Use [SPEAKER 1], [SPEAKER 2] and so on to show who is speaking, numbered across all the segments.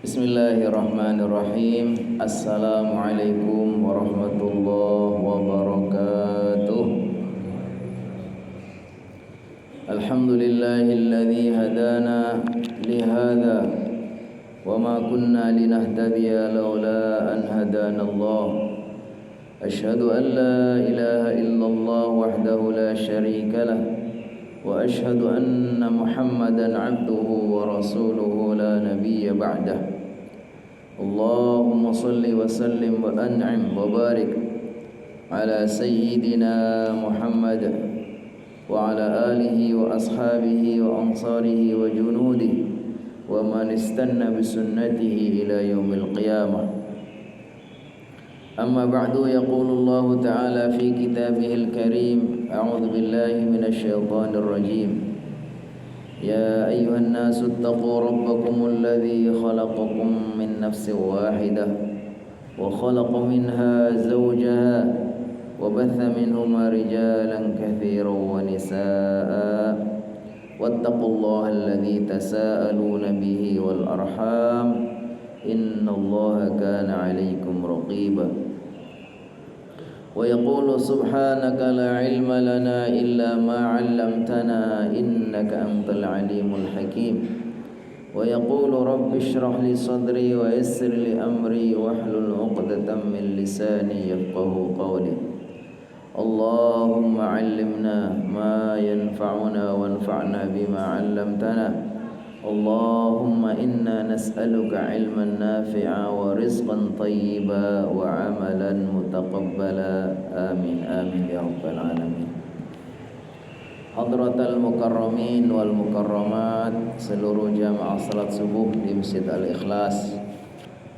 [SPEAKER 1] Bismillahirrahmanirrahim. Assalamualaikum warahmatullahi wabarakatuh. Alhamdulillahilladzi hadana lihada wa ma kunna linahtadiya laula an hadana Allah. Ashhadu an la ilaha illallah wahdahu la syarika lah wa ashhadu anna Muhammadan abduhu wa rasuluhu la nabiyya ba'dah. Allahumma salli wa sallim wa an'im wa barik ala sayyidina Muhammad wa ala alihi wa ashabihi wa ansarihi wa junudihi wa man istanna bi sunnatihi ila yaumil qiyamah. Amma ba'du, yaqulu Allah ta'ala fi kitabihil karim, a'udzu billahi minasy syaithanir rajim. Ya ayyuhan nasu ittaqu rabbakumul ladzi khalaqakum min nafsin wahidah wa khalaqa minha zawjaha wa batha minhuma rijalan katsiran wa nisaa'a wattaqullaha alladzi tasaaluna bihi wal arham innallaha kana 'alaikum raqiba. Wa yaqulu subhanaka la ilma lana illa ma 'allamtana innaka antal alimul hakim. Wa yaqulu rabbi shrah li sadri wa yassir li amri wahlul 'uqdatam min lisani yafqahu qawli. Allahumma 'allimna ma yanfa'una wanfa'na bima 'allamtana. Allahumma inna nas'aluka ilman nafi'a wa rizqan tayyiba wa amalan mutaqabbala. Amin amin ya rabbal alamin. Hadratal mukarramin wal mukarramat, seluruh jamaah salat subuh di Masjid Al-Ikhlas,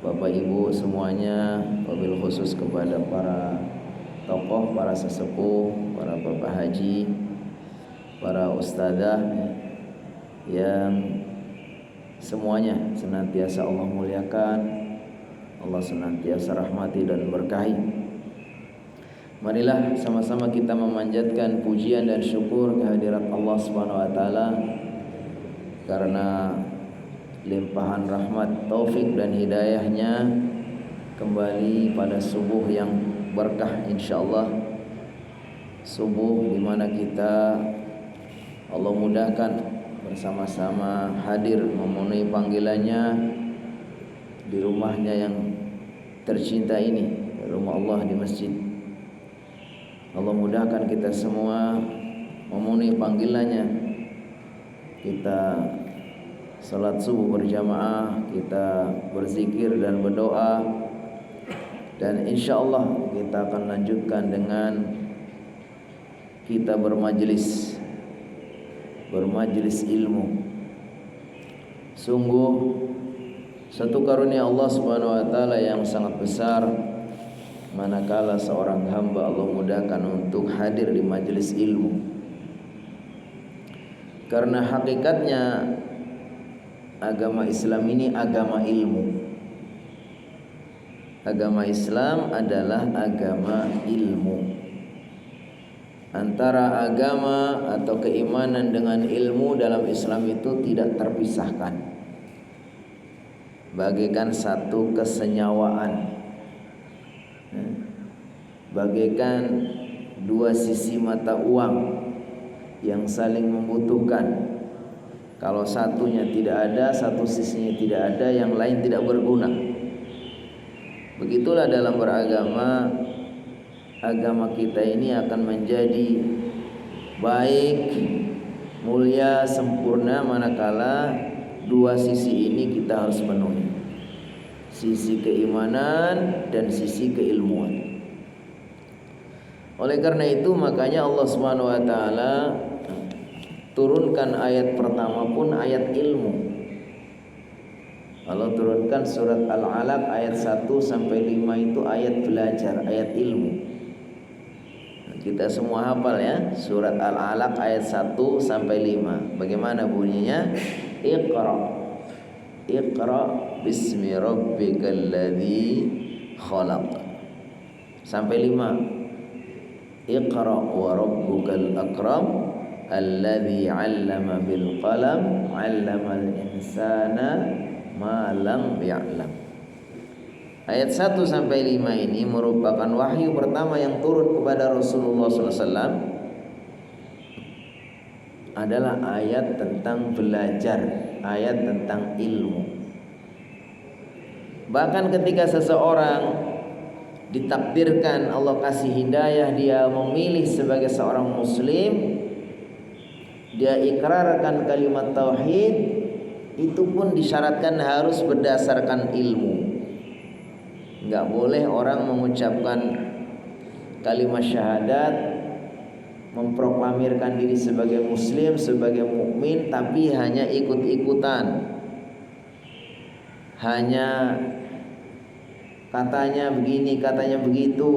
[SPEAKER 1] Bapak Ibu semuanya, wabil khusus kepada para tokoh, para sesepuh, para bapak haji, para ustadzah yang semuanya senantiasa Allah muliakan, Allah senantiasa rahmati dan berkahi. Marilah sama-sama kita memanjatkan pujian dan syukur kehadirat Allah Subhanahu wa taala karena limpahan rahmat, taufik dan hidayahnya kembali pada subuh yang berkah insyaallah. Subuh di mana kita Allah mudahkan bersama-sama hadir memenuhi panggilannya di rumahnya yang tercinta ini, rumah Allah di masjid. Allah mudahkan kita semua memenuhi panggilannya. Kita salat subuh berjamaah, kita berzikir dan berdoa, dan insyaallah kita akan lanjutkan dengan kita bermajlis ilmu. Sungguh satu karunia Allah Subhanahu wa taala yang sangat besar manakala seorang hamba Allah mudahkan untuk hadir di majelis ilmu. Karena hakikatnya agama Islam ini agama ilmu. Agama Islam adalah agama ilmu. Antara agama atau keimanan dengan ilmu dalam Islam itu tidak terpisahkan, bagaikan satu kesenyawaan, bagaikan dua sisi mata uang yang saling membutuhkan. Kalau satunya tidak ada, satu sisinya tidak ada, yang lain tidak berguna. Begitulah dalam beragama. Agama kita ini akan menjadi baik, mulia, sempurna manakala dua sisi ini kita harus penuhi, sisi keimanan dan sisi keilmuan. Oleh karena itu makanya Allah Subhanahu wa taala turunkan ayat pertama pun ayat ilmu. Allah turunkan surat Al-Alaq ayat 1 sampai 5 itu ayat belajar, ayat ilmu. Kita semua hafal ya, surat Al-Alaq ayat 1 sampai 5. Bagaimana bunyinya? Iqra bismi rabbikal ladzi khalaq. Sampai 5. Iqra wa rabbukal akram alladzi 'allama bil qalam 'allamal insana ma lam ya'lam. Ayat 1 sampai 5 ini merupakan wahyu pertama yang turun kepada Rasulullah SAW, adalah ayat tentang belajar, ayat tentang ilmu. Bahkan ketika seseorang ditakdirkan Allah kasih hidayah, dia memilih sebagai seorang muslim, dia ikrarkan kalimat tauhid, itu pun disyaratkan harus berdasarkan ilmu. Enggak boleh orang mengucapkan kalimat syahadat, memproklamirkan diri sebagai muslim, sebagai mukmin, tapi hanya ikut-ikutan, hanya katanya begini, katanya begitu,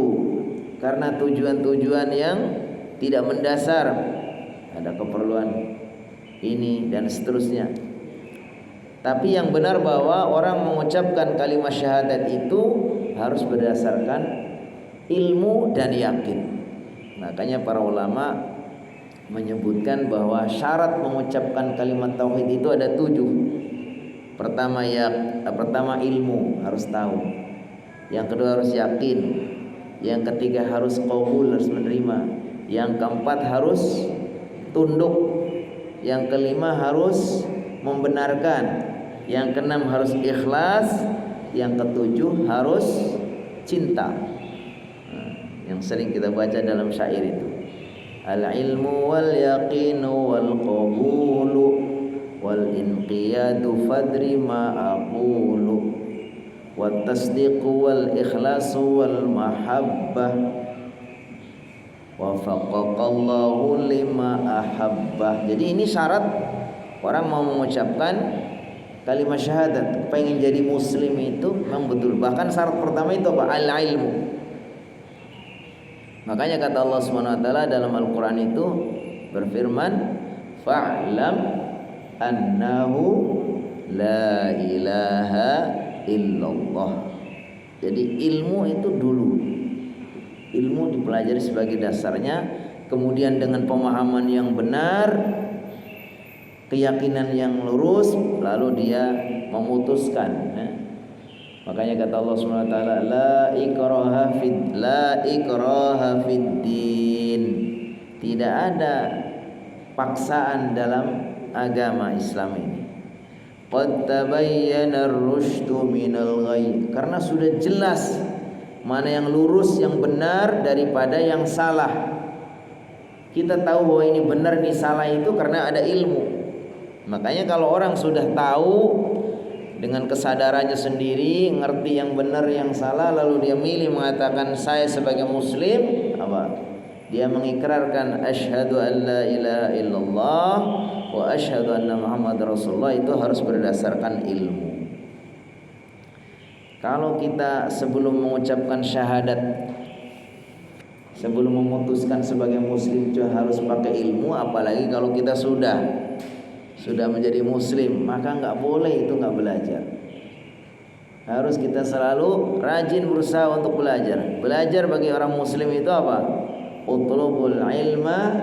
[SPEAKER 1] karena tujuan-tujuan yang tidak mendasar, ada keperluan ini dan seterusnya. Tapi yang benar bahwa orang mengucapkan kalimat syahadat itu harus berdasarkan ilmu dan yakin. Makanya para ulama menyebutkan bahwa syarat mengucapkan kalimat tauhid itu ada 7. Pertama ilmu, harus tahu. Yang kedua harus yakin. Yang ketiga harus qabul, harus menerima. Yang keempat harus tunduk. Yang kelima harus membenarkan. Yang keenam harus ikhlas. Yang ketujuh harus cinta. Yang sering kita baca dalam syair itu, al-ilmu wal yaqinu wal qabulu wal inqiyadu fadri ma aqulu wat tasdiqu wal ikhlasu wal mahabbah wafaqaqallahu lima ahabbah. Jadi ini syarat orang mau mengucapkan kalimat syahadat, pengen jadi muslim itu memang betul. Bahkan syarat pertama itu apa? Al-ilmu. Makanya kata Allah Subhanahu wa taala dalam Al-Qur'an itu berfirman, fa'lam annahu la ilaha illallah. Jadi ilmu itu dulu. Ilmu dipelajari sebagai dasarnya, kemudian dengan pemahaman yang benar, keyakinan yang lurus, lalu dia memutuskan. Makanya kata Allah Subhanahu wa taala, la ikraha fid din. Tidak ada paksaan dalam agama Islam ini. Qad tabayyana ar-rusydu minal ghayy. Karena sudah jelas mana yang lurus, yang benar daripada yang salah. Kita tahu bahwa ini benar, ini salah itu karena ada ilmu. Makanya kalau orang sudah tahu dengan kesadarannya sendiri, ngerti yang benar yang salah, lalu dia milih mengatakan saya sebagai muslim, apa? Dia mengikrarkan asyhadu an la ilaha illallah wa asyhadu anna Muhammad Rasulullah, itu harus berdasarkan ilmu. Kalau kita sebelum mengucapkan syahadat, sebelum memutuskan sebagai muslim itu harus pakai ilmu, apalagi kalau kita sudah menjadi muslim, maka nggak boleh itu nggak belajar. Harus kita selalu rajin berusaha untuk belajar. Belajar bagi orang muslim itu apa? Utlubul ilma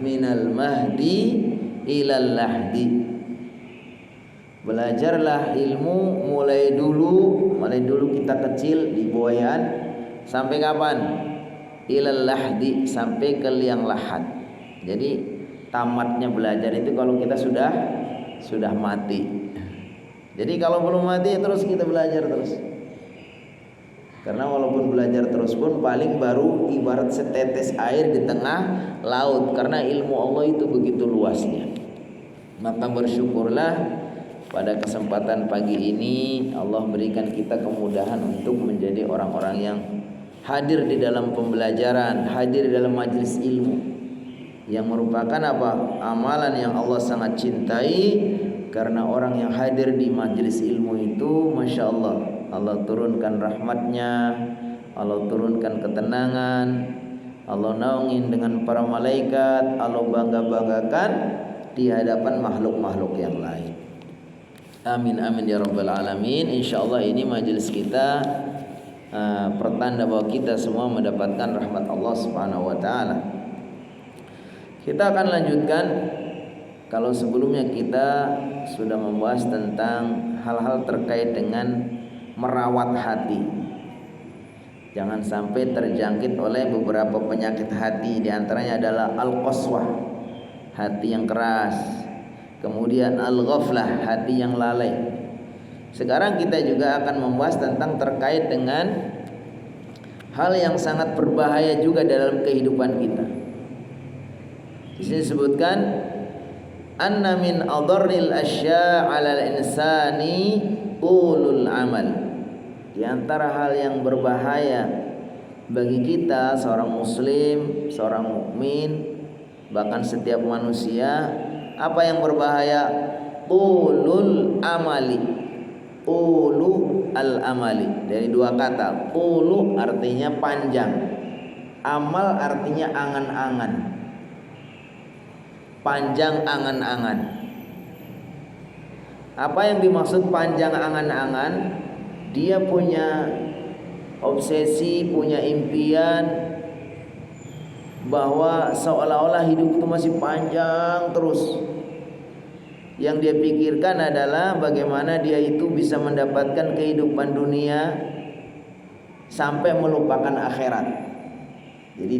[SPEAKER 1] minal mahdi ilal lahdi. Belajarlah ilmu mulai dulu kita kecil di buayan sampai kapan? Ilal lahdi, sampai ke liang lahat. Jadi tamatnya belajar itu kalau kita sudah mati. Jadi kalau belum mati terus kita belajar terus. Karena walaupun belajar terus pun paling baru ibarat setetes air di tengah laut, karena ilmu Allah itu begitu luasnya. Maka bersyukurlah pada kesempatan pagi ini Allah berikan kita kemudahan untuk menjadi orang-orang yang hadir di dalam pembelajaran, hadir di dalam majelis ilmu, yang merupakan apa? Amalan yang Allah sangat cintai. Karena orang yang hadir di majelis ilmu itu, Masya Allah, Allah turunkan rahmatnya, Allah turunkan ketenangan, Allah naungin dengan para malaikat, Allah bangga-banggakan di hadapan makhluk-makhluk yang lain. Amin amin ya rabbal alamin. Insya Allah ini majelis kita pertanda bahwa kita semua mendapatkan rahmat Allah Subhanahu wa taala. Kita akan lanjutkan Kalau sebelumnya kita sudah membahas tentang hal-hal terkait dengan merawat hati, jangan sampai terjangkit oleh beberapa penyakit hati. Di antaranya adalah al-qaswah, hati yang keras. Kemudian al-ghaflah, hati yang lalai. Sekarang kita juga akan membahas tentang terkait dengan hal yang sangat berbahaya juga dalam kehidupan kita. Di sini disebutkan anna min adarril asya' 'alal insani ulul amal. Di antara hal yang berbahaya bagi kita seorang muslim, seorang mukmin, bahkan setiap manusia, apa yang berbahaya? Ulul amali. Ulu al amali, dari dua kata. Ulu artinya panjang, amal artinya angan-angan. Panjang angan-angan. Apa yang dimaksud panjang angan-angan? Dia punya obsesi, punya impian bahwa seolah-olah hidup itu masih panjang terus. Yang dia pikirkan adalah bagaimana dia itu bisa mendapatkan kehidupan dunia sampai melupakan akhirat. Jadi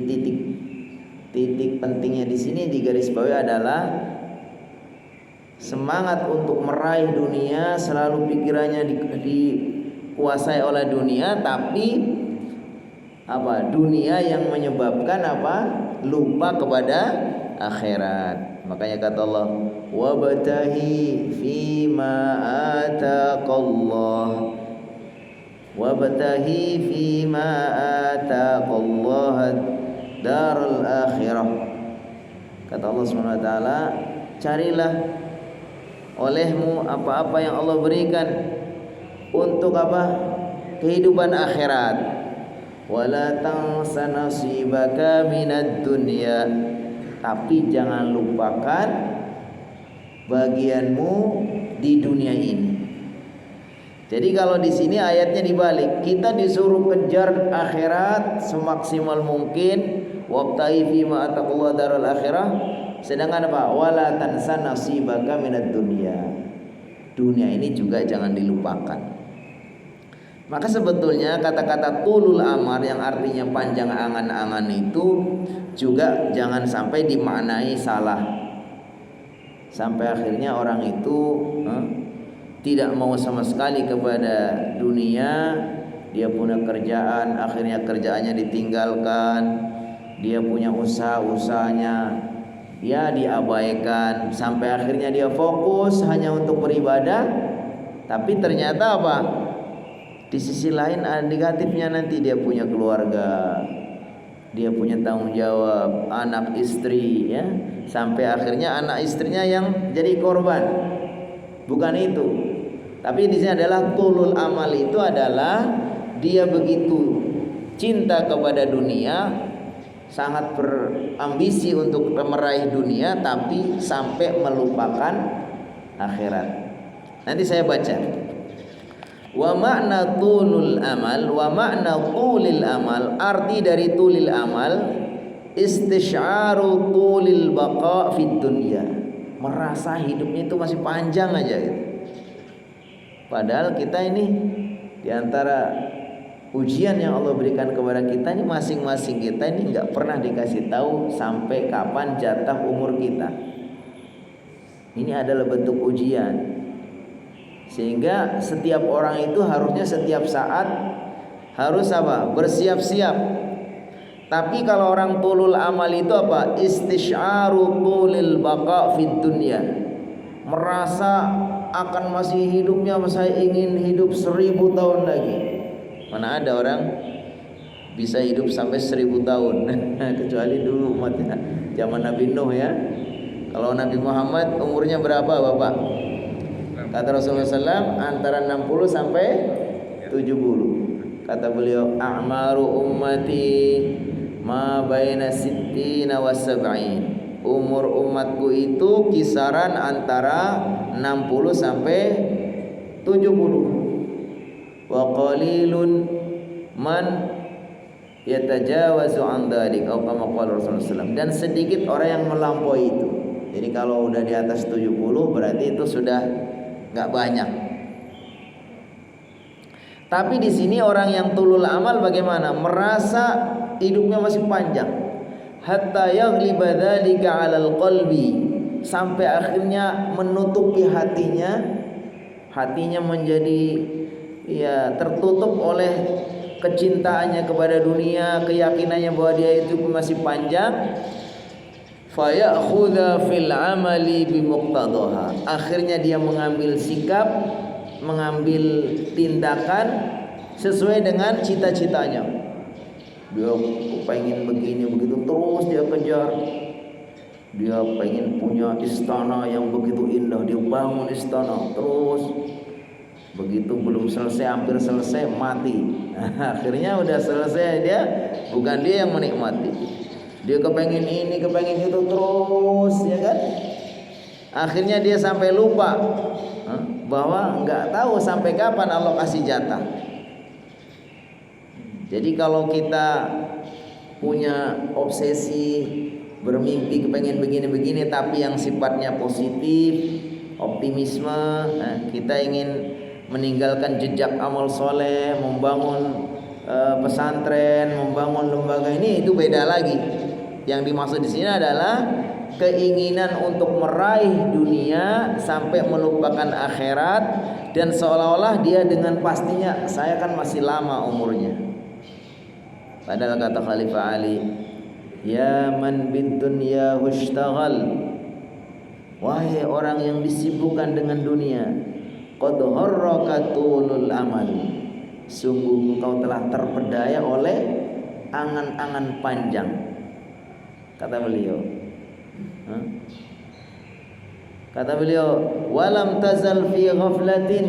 [SPEAKER 1] titik pentingnya di sini digarisbawahi adalah semangat untuk meraih dunia, selalu pikirannya dikuasai oleh dunia, tapi dunia yang menyebabkan lupa kepada akhirat. Makanya kata Allah, wabtahi fima ataqallah, wabtahi fima ataqallah darul akhirah. Kata Allah Subhanahu wa taala, carilah olehmu apa-apa yang Allah berikan untuk kehidupan akhirat. Wala tansa nasibaka minad dunya, tapi jangan lupakan bagianmu di dunia ini. Jadi kalau di sini ayatnya dibalik, kita disuruh kejar akhirat semaksimal mungkin, wabtahi fima ataqallah darul akhirah. Sedangkan wala tansa nasibaka minad dunya, dunia ini juga jangan dilupakan. Maka sebetulnya kata-kata tulul amar yang artinya panjang angan-angan itu juga jangan sampai dimaknai salah, sampai akhirnya orang itu tidak mau sama sekali kepada dunia. Dia punya kerjaan, akhirnya kerjaannya ditinggalkan. Dia punya usaha-usahanya, ya diabaikan, sampai akhirnya dia fokus hanya untuk beribadah. Tapi ternyata di sisi lain negatifnya, nanti dia punya keluarga, dia punya tanggung jawab, anak istri, ya, sampai akhirnya anak istrinya yang jadi korban. Bukan itu. Tapi di sini adalah tulul amal, itu adalah dia begitu cinta kepada dunia, sangat berambisi untuk meraih dunia, tapi sampai melupakan akhirat. Nanti saya baca. Wa makna tulul amal, wa makna tulil amal, arti dari tulil amal istisy'aru tulil baqa fid dunya, merasa hidupnya itu masih panjang aja gitu. Padahal kita ini diantara ujian yang Allah berikan kepada kita ini, masing-masing kita ini nggak pernah dikasih tahu sampai kapan jatah umur kita. Ini adalah bentuk ujian. Sehingga setiap orang itu harusnya setiap saat harus bersiap-siap. Tapi kalau orang tulul amal itu istisy'aru tulil baqa fid dunya, merasa akan masih hidupnya, saya ingin hidup 1000 tahun lagi. Mana ada orang bisa hidup sampai 1000 tahun kecuali dulu umatnya zaman Nabi Nuh, ya. Kalau Nabi Muhammad umurnya berapa, Bapak? Kata Rasulullah SAW antara 60 sampai 70. Kata beliau, a'maru ummati ma baina sittina wa sab'in. Umur umatku itu kisaran antara 60 sampai 70. Wa qalilun man yatajawazu an dzalik, atau kama qala Rasulullah SAW. Dan sedikit orang yang melampaui itu. Jadi kalau udah di atas 70 berarti itu sudah nggak banyak. Tapi di sini orang yang tulul amal bagaimana? Merasa hidupnya masih panjang. Hatta yaghliba dzalika 'alal qalbi, sampai akhirnya menutupi hatinya menjadi tertutup oleh kecintaannya kepada dunia, keyakinannya bahwa dia itu masih panjang. Fa ya'khudha fil 'amali bimuqtadaha, akhirnya dia mengambil sikap, mengambil tindakan sesuai dengan cita-citanya. Dia pengen begini begitu, terus dia kejar. Dia pengen punya istana yang begitu indah, dia bangun istana, terus begitu belum selesai, hampir selesai, mati. Akhirnya udah selesai, bukan dia yang menikmati. Dia kepengen ini, kepengen itu terus, ya kan? Akhirnya dia sampai lupa bahwa nggak tahu sampai kapan Allah kasih jatah. Jadi kalau kita punya obsesi, bermimpi kepengen begini-begini, tapi yang sifatnya positif, optimisme, kita ingin meninggalkan jejak amal soleh, membangun pesantren, membangun lembaga ini, itu beda lagi. Yang dimaksud di sini adalah keinginan untuk meraih dunia sampai melupakan akhirat, dan seolah-olah dia dengan pastinya saya kan masih lama umurnya. Padahal kata Khalifah Ali, ya man bid dunya hushtaghal, wahai orang yang disibukkan dengan dunia, qad harraka tulul amal, sungguh engkau telah terpedaya oleh angan-angan panjang. Kata beliau, walam tazal fi ghaflatin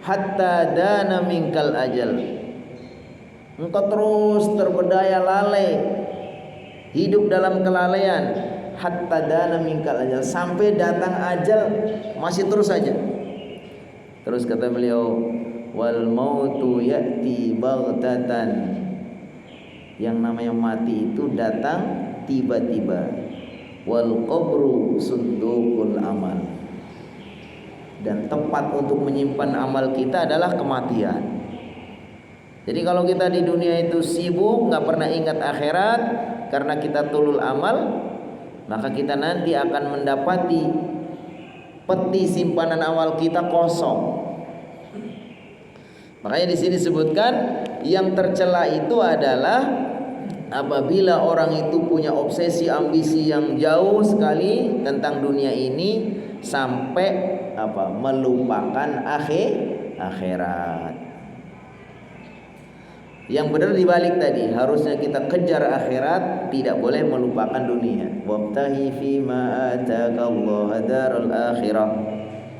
[SPEAKER 1] hatta dana minkal ajal. Engkau terus terpedaya lalai, hidup dalam kelalaian, hatta dana minkal ajal, sampai datang ajal masih terus saja. Terus kata beliau, wal mautu ya'ti baghtatan, yang namanya mati itu datang tiba-tiba. Wal qabru sunduqul amal, dan tempat untuk menyimpan amal kita adalah kematian. Jadi kalau kita di dunia itu sibuk, nggak pernah ingat akhirat karena kita tulul amal, maka kita nanti akan mendapati peti simpanan amal kita kosong. Makanya di sini disebutkan yang tercela itu adalah apabila orang itu punya obsesi, ambisi yang jauh sekali tentang dunia ini sampai melupakan akhirat. Yang benar dibalik tadi, harusnya kita kejar akhirat, tidak boleh melupakan dunia. Wabtahi fima ataqallahu darul akhirah,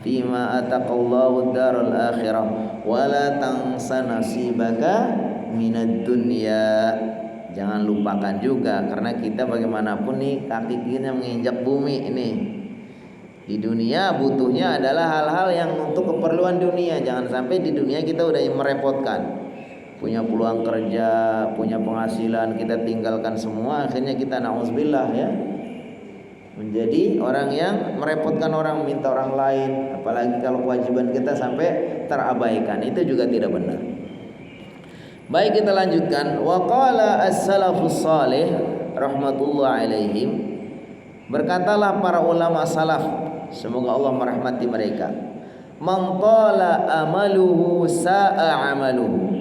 [SPEAKER 1] fima ataqallahu darul akhirah, wala tansa nasibaka minad dunya. Jangan lupakan juga, karena kita bagaimanapun nih kaki kita menginjak bumi ini. Di dunia butuhnya adalah hal-hal yang untuk keperluan dunia. Jangan sampai di dunia kita udah merepotkan, punya peluang kerja, punya penghasilan, kita tinggalkan semua, akhirnya kita na'udzubillah ya, menjadi orang yang merepotkan orang, minta orang lain, apalagi kalau kewajiban kita sampai terabaikan. Itu juga tidak benar. Baik, kita lanjutkan. Wa qala as-salafus salih rahmatullah alaihim, berkatalah para ulama salaf, semoga Allah merahmati mereka, man qala amaluhu sa'a amaluhu.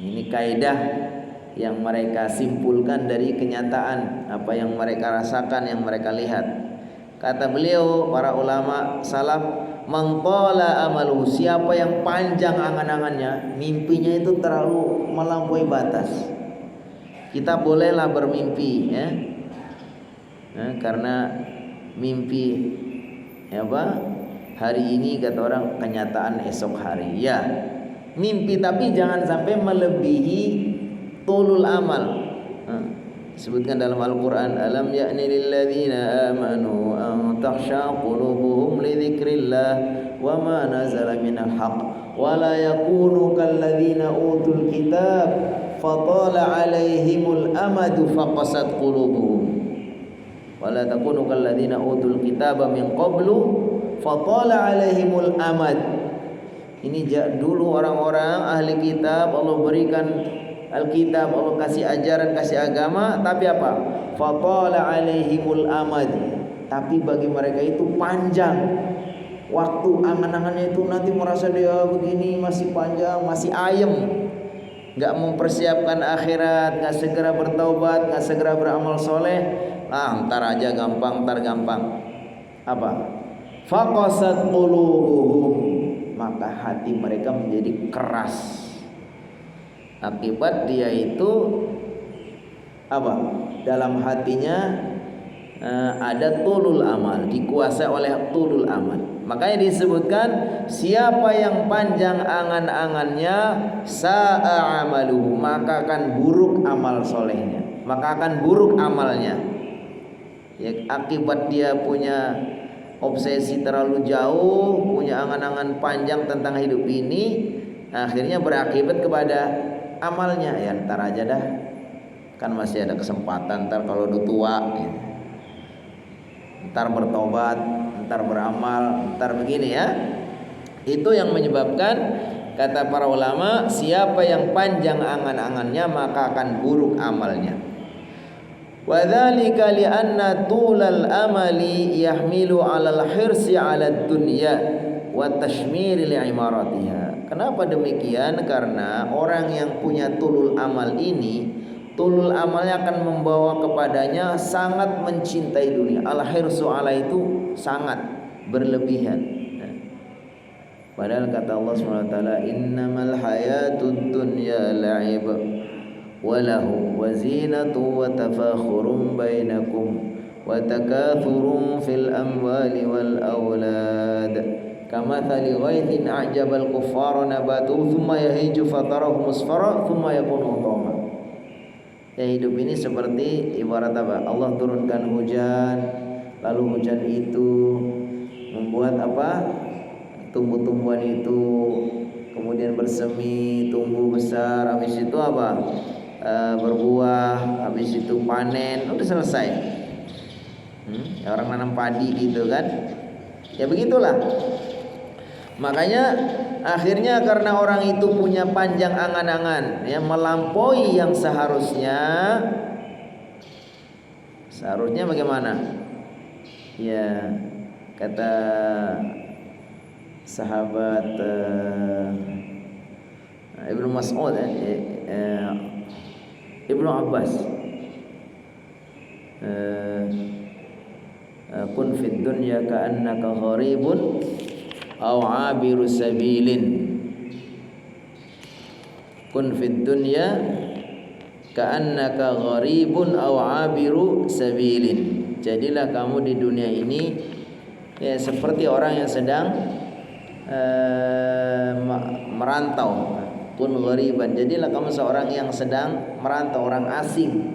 [SPEAKER 1] Ini kaidah yang mereka simpulkan dari kenyataan apa yang mereka rasakan, yang mereka lihat. Kata beliau para ulama salaf, man qala amaluhu, siapa yang panjang angan-angannya, mimpinya itu terlalu melampaui batas. Kita bolehlah bermimpi ya, karena mimpi hari ini kata orang, kenyataan esok hari ya. Mimpi, tapi jangan sampai melebihi tulul amal. Disebutkan dalam Al-Quran, alam ya'ni lilladzina amanu an takhsha qulubuhum li dzikrillah wa ma nazala minal haqq wa la yakunu kalladzina utul kitab fatala alaihimul amadu faqasat qulubuhum wala takunu kalladzina utul kitaba min qablu fatala alaihimul amad. Ini dulu orang-orang ahli kitab Allah berikan Alkitab, Allah kasih ajaran, kasih agama, tapi apa? Fatala alaihimul amad. Tapi bagi mereka itu panjang waktu, angan-angannya itu nanti merasa dia begini masih panjang, masih ayem, nggak mempersiapkan akhirat, nggak segera bertaubat, nggak segera beramal soleh. Ntar aja gampang, ntar gampang. Apa? Faqasat qulubuhum, maka hati mereka menjadi keras. Akibat dia itu apa? Dalam hatinya ada tulul amal, dikuasai oleh tulul amal. Makanya disebutkan siapa yang panjang angan-angannya sa'a amaluhu, maka akan buruk amal solehnya, maka akan buruk amalnya. Ya, akibat dia punya obsesi terlalu jauh, punya angan-angan panjang tentang hidup ini, akhirnya berakibat kepada amalnya. Ya ntar aja dah, kan masih ada kesempatan, ntar kalau udah tua ya. Ntar bertobat, ntar beramal, ntar begini ya. Itu yang menyebabkan, kata para ulama, siapa yang panjang angan-angannya maka akan buruk amalnya. Wa dzalika li anna tulal amali yahmilu 'alal hirsi 'alad dunya wa tashmiri li'imaratiha. Kenapa demikian? Karena orang yang punya tulul amal ini, tulul amalnya akan membawa kepadanya sangat mencintai dunia. Al-hirsu 'ala itu sangat berlebihan. Padahal kata Allah SWT, innamal hayatud dunya la'ib wa lahu wa zinatu wa tafakhurun bainakum wa takathurun fil amwali wal awlad kamathali ghaithin a'jabal kuffara nabatuhu thumma yahiju fatarahu musfara thumma yakunu hutama. Ya, hidup ini seperti ibarat apa? Allah turunkan hujan, lalu hujan itu membuat apa? Tumbuh-tumbuhan itu kemudian bersemi, tumbuh besar, habis itu apa? Berbuah, habis itu panen, udah selesai. Ya, orang nanam padi gitu kan? Ya begitulah. Makanya akhirnya karena orang itu punya panjang angan-angan, ya, melampaui yang seharusnya bagaimana? Ya, kata sahabat Ibnu Mas'ud, Ibnu Abbas, kun fid dunya ka'annaka gharibun aw 'abiru sabilin. Kun fid dunya ka'annaka gharibun aw 'abiru sabilin. Jadilah kamu di dunia ini ya seperti orang yang sedang merantau. Kun ghariban, jadilah kamu seorang yang sedang merantau, orang asing.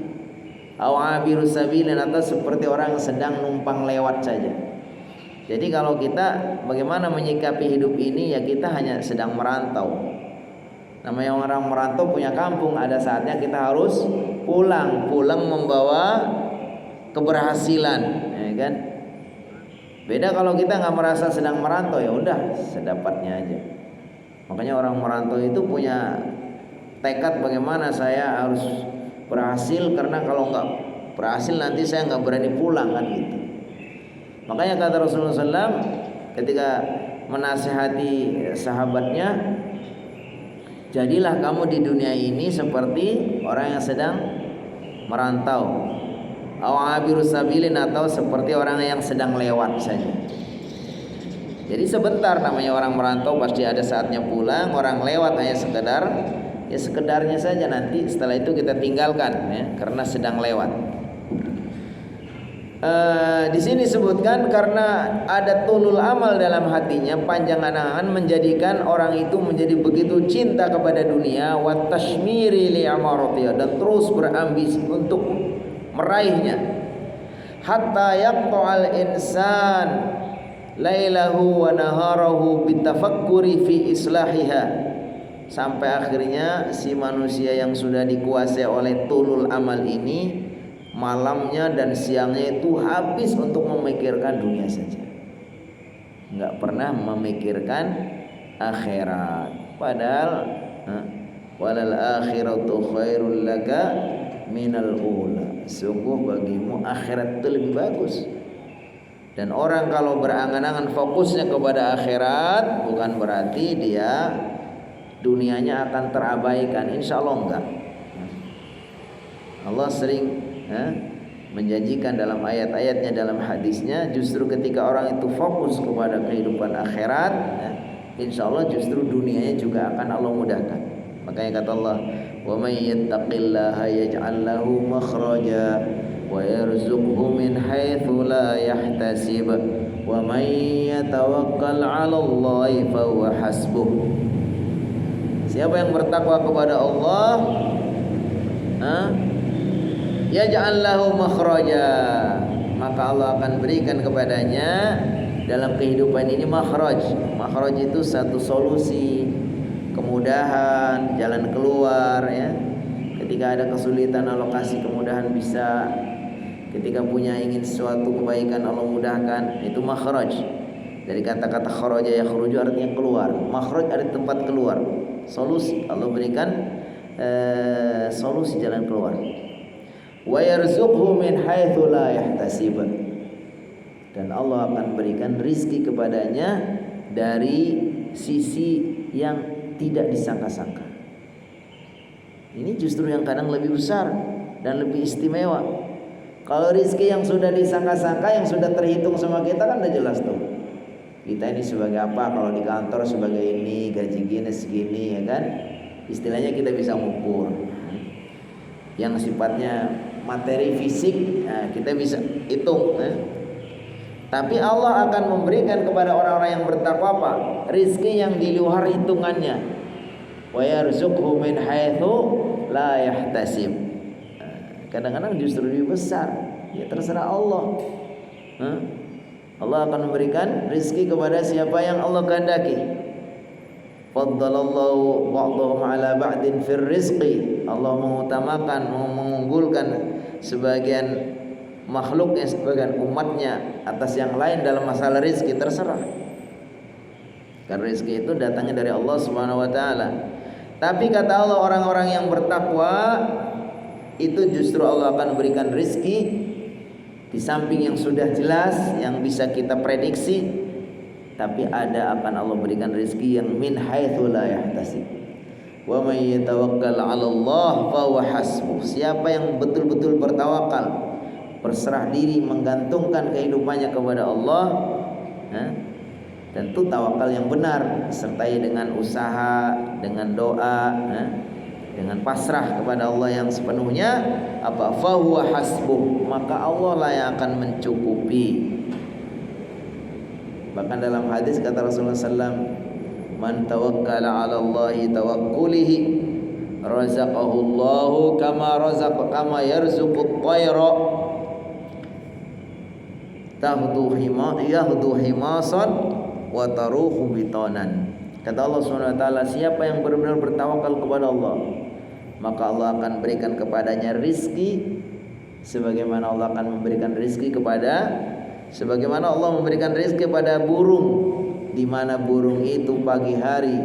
[SPEAKER 1] Aw 'abiru sabilin, atau seperti orang yang sedang numpang lewat saja. Jadi kalau kita bagaimana menyikapi hidup ini, ya kita hanya sedang merantau. Namanya orang merantau punya kampung, ada saatnya kita harus pulang membawa keberhasilan, ya kan? Beda kalau kita nggak merasa sedang merantau, ya udah sedapatnya aja. Makanya orang merantau itu punya tekad bagaimana saya harus berhasil, karena kalau nggak berhasil nanti saya nggak berani pulang kan gitu. Makanya kata Rasulullah SAW ketika menasihati sahabatnya, jadilah kamu di dunia ini seperti orang yang sedang merantau, awabiru sabilin, atau seperti orang yang sedang lewat saja. Jadi sebentar, namanya orang merantau pasti ada saatnya pulang. Orang lewat hanya sekedarnya saja, nanti setelah itu kita tinggalkan ya, karena sedang lewat. Di sini sebutkan karena ada tulul amal dalam hatinya, panjang angan menjadikan orang itu menjadi begitu cinta kepada dunia, wa tashmiri li amaratiha, dan terus berambisi untuk meraihnya, hatta yaqta'al insan lailahu wa naharahu bitafakkuri fi islahiha, sampai akhirnya si manusia yang sudah dikuasai oleh tulul amal ini malamnya dan siangnya itu habis untuk memikirkan dunia saja, nggak pernah memikirkan akhirat. Padahal walal akhiratu khairul laka minal ula, sungguh bagimu akhirat itu lebih bagus. Dan orang kalau berangan-angan fokusnya kepada akhirat, bukan berarti dia dunianya akan terabaikan. Insya Allah enggak. Allah sering menjanjikan dalam ayat-ayatnya, dalam hadisnya, justru ketika orang itu fokus kepada kehidupan akhirat, insya Allah justru dunianya juga akan Allah mudahkan. Makanya kata Allah, wa may yattaqillaha yaj'al lahu makhraja wa yarzuqhu min haitsu la yahtasib wa may yatawakkal 'ala Allahi fa huwa hasbuh. Siapa yang bertakwa kepada Allah, yaj'al lahu makhraja, maka Allah akan berikan kepadanya dalam kehidupan ini makhraj. Makhraj itu satu solusi, kemudahan, jalan keluar ya. Ketika ada kesulitan, Allah kasih kemudahan bisa. Ketika punya ingin sesuatu kebaikan, Allah mudahkan. Itu makhraj. Dari kata-kata kharaja yakhruju artinya keluar. Makhraj ada tempat keluar, solusi. Allah berikan solusi jalan keluar. Wa yarzuqhu min haitsu la yahtasib, dan Allah akan berikan rizki kepadanya dari sisi yang tidak disangka-sangka. Ini justru yang kadang lebih besar dan lebih istimewa. Kalau rizki yang sudah disangka-sangka, yang sudah terhitung sama kita kan udah jelas tuh. Kita ini sebagai apa, kalau di kantor sebagai ini, gaji gini segini ya kan. Istilahnya kita bisa mengukur. Yang sifatnya materi fisik, kita bisa hitung. Tapi Allah akan memberikan kepada orang-orang yang bertakwa apa? Rizki yang di luar hitungannya. Wa yarzuqhu min haitsu la yahtasib. Kadang-kadang justru lebih besar. Ya terserah Allah. Allah akan memberikan rizki kepada siapa yang Allah kehendaki. Faddalallahu ba'dahum ala ba'din fir rizqi. Allah mengutamakan, mengunggulkan sebagian makhluknya, sebagian umatnya atas yang lain dalam masalah rizki. Terserah. Karena rizki itu datangnya dari Allah Subhanahu wa taala. Tapi kata Allah, orang-orang yang bertakwa itu justru Allah akan berikan rizki di samping yang sudah jelas, yang bisa kita prediksi, tapi ada akan Allah berikan rizki yang min haitsu la yahtasib. Wa may yatawakkal 'ala Allah fa huwa hasbuh. Siapa yang betul-betul bertawakal, berserah diri, menggantungkan kehidupannya kepada Allah, tentu tawakal yang benar, sertai dengan usaha, dengan doa, dengan pasrah kepada Allah yang sepenuhnya, apa fa huwa hasbuh, maka Allah lah yang akan mencukupi. Bahkan dalam hadis kata Rasulullah SAW, man tawakkala 'ala Allahi tawakkulihi razaqahu Allahu kama yarzuqut tayra yahdu himasan wa taruhu bitanan. Kata Allah SWT, siapa yang benar-benar bertawakal kepada Allah, maka Allah akan berikan kepadanya rizki sebagaimana Allah akan memberikan rizki sebagaimana Allah memberikan rizki kepada burung, di mana burung itu pagi hari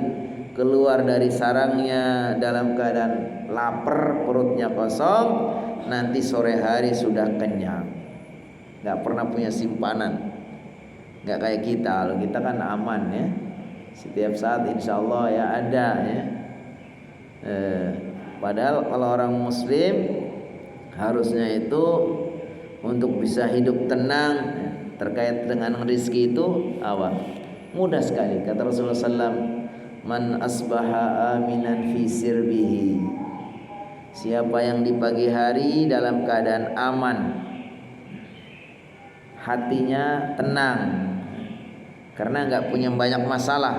[SPEAKER 1] keluar dari sarangnya dalam keadaan lapar, perutnya kosong, nanti sore hari sudah kenyang, nggak pernah punya simpanan. Nggak kayak kita, kalau kita kan aman ya, setiap saat insya Allah ya ada ya. Padahal kalau orang muslim harusnya itu untuk bisa hidup tenang terkait dengan rizki itu awal mudah sekali. Kata Rasulullah SAW, man asbaha aminan fi sirbihi, siapa yang di pagi hari dalam keadaan aman, hatinya tenang karena nggak punya banyak masalah,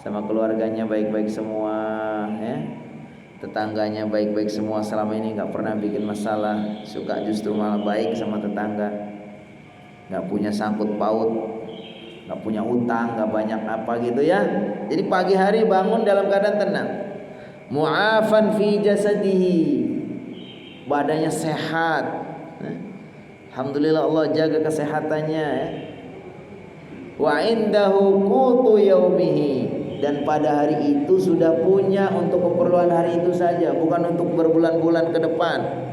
[SPEAKER 1] sama keluarganya baik-baik semua ya, tetangganya baik-baik semua, selama ini nggak pernah bikin masalah, suka justru malah baik sama tetangga, nggak punya sangkut paut, nggak punya utang, nggak banyak apa gitu ya. Jadi pagi hari bangun dalam keadaan tenang, mu'afan fi jasadihi, badannya sehat, Alhamdulillah Allah jaga kesehatannya ya. Wa indahu qutu yaumihi, dan pada hari itu sudah punya untuk keperluan hari itu saja, bukan untuk berbulan-bulan ke depan.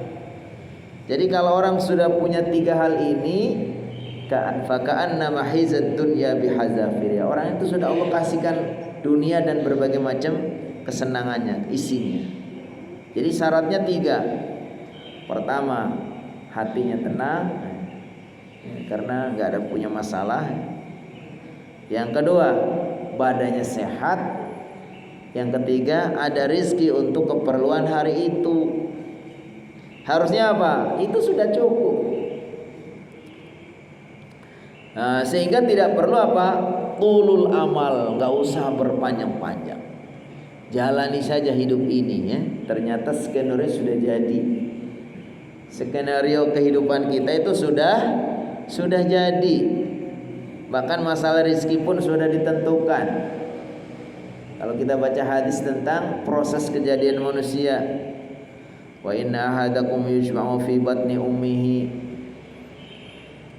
[SPEAKER 1] Jadi kalau orang sudah punya 3 hal ini, faka'anna mahizad dunya bihazafir, orang itu sudah Allah kasihkan dunia dan berbagai macam kesenangannya, isinya. Jadi syaratnya 3. Pertama, hatinya tenang karena nggak ada punya masalah. Yang kedua, badannya sehat. Yang ketiga, ada rizki untuk keperluan hari itu. Harusnya apa? Itu sudah cukup. Nah, sehingga tidak perlu apa? Tulul amal, nggak usah berpanjang-panjang. Jalani saja hidup ini ya. Ternyata skenario sudah jadi. Skenario kehidupan kita itu sudah jadi. Bahkan masalah rezeki pun sudah ditentukan. Kalau kita baca hadis tentang proses kejadian manusia, wa inna ahadakum yujma'u fi batni ummihi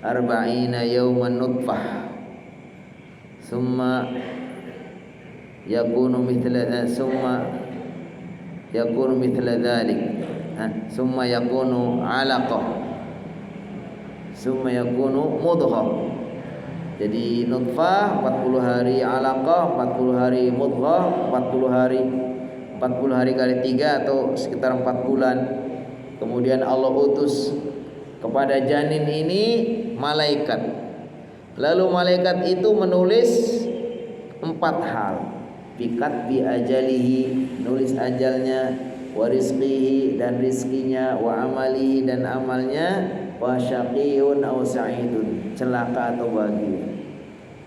[SPEAKER 1] arba'ina yawman nutfah summa yakunu mithla dhalik summa yakunu 'alaqah summa yakunu mudghah. Jadi nutfah 40 hari, alaqah 40 hari, mudghah 40 hari kali 3 atau sekitar 4 bulan. Kemudian Allah utus kepada janin ini malaikat. Lalu malaikat itu menulis 4 hal. Bikat bi ajalihi, nulis ajalnya, wa rizqihi, dan rizkinya, wa amalihi, dan amalnya, wa syaqiyun aw sa'idun, celaka atau bahagia.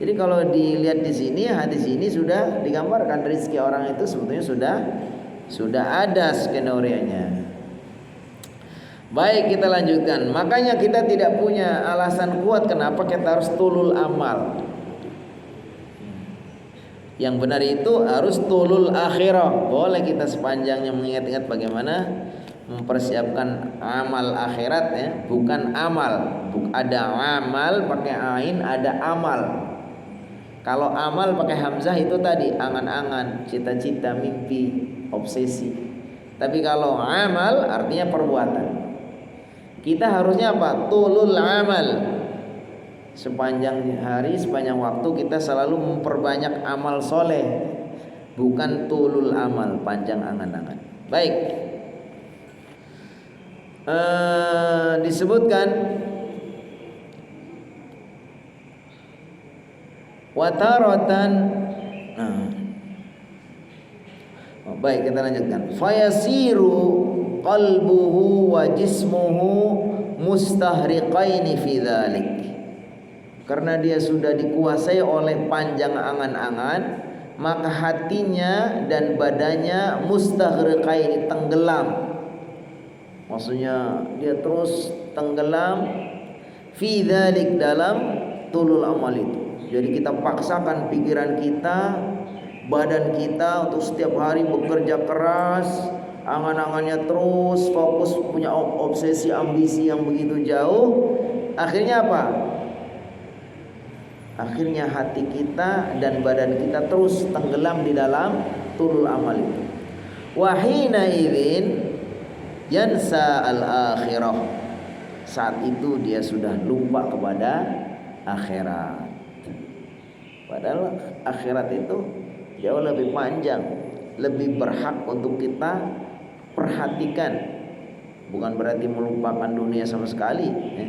[SPEAKER 1] Jadi kalau dilihat di sini, hadis ini sudah digambarkan rezeki orang itu sebetulnya sudah ada skenario-nya. Baik, kita lanjutkan. Makanya kita tidak punya alasan kuat kenapa kita harus tulul amal. Yang benar itu harus tulul akhirah. Boleh kita sepanjangnya mengingat-ingat bagaimana mempersiapkan amal akhirat ya, bukan amal. Ada amal pakai ain, ada amal. Kalau amal pakai hamzah itu tadi angan-angan, cita-cita, mimpi, obsesi. Tapi kalau amal artinya perbuatan. Kita harusnya apa? Tulul amal. Sepanjang hari, sepanjang waktu kita selalu memperbanyak amal soleh, bukan tulul amal, panjang angan-angan. Baik. Disebutkan wataratan. Baik, kita lanjutkan. Fayasiru qalbuhu wa jismuhu mustahriqaini fi dzalik. Karena dia sudah dikuasai oleh panjang angan-angan, maka hatinya dan badannya mustahriqaini, tenggelam. Maksudnya dia terus tenggelam fi dzalik, dalam tulul amal itu. Jadi kita paksakan pikiran kita, badan kita untuk setiap hari bekerja keras, angan-angannya terus fokus, punya obsesi, ambisi yang begitu jauh. Akhirnya apa? Akhirnya hati kita dan badan kita terus tenggelam di dalam tulul amal itu. Wahina idzin yansa al-akhirah. Saat itu dia sudah lupa kepada akhirat. Padahal akhirat itu jauh lebih panjang, lebih berhak untuk kita perhatikan. Bukan berarti melupakan dunia sama sekali ya.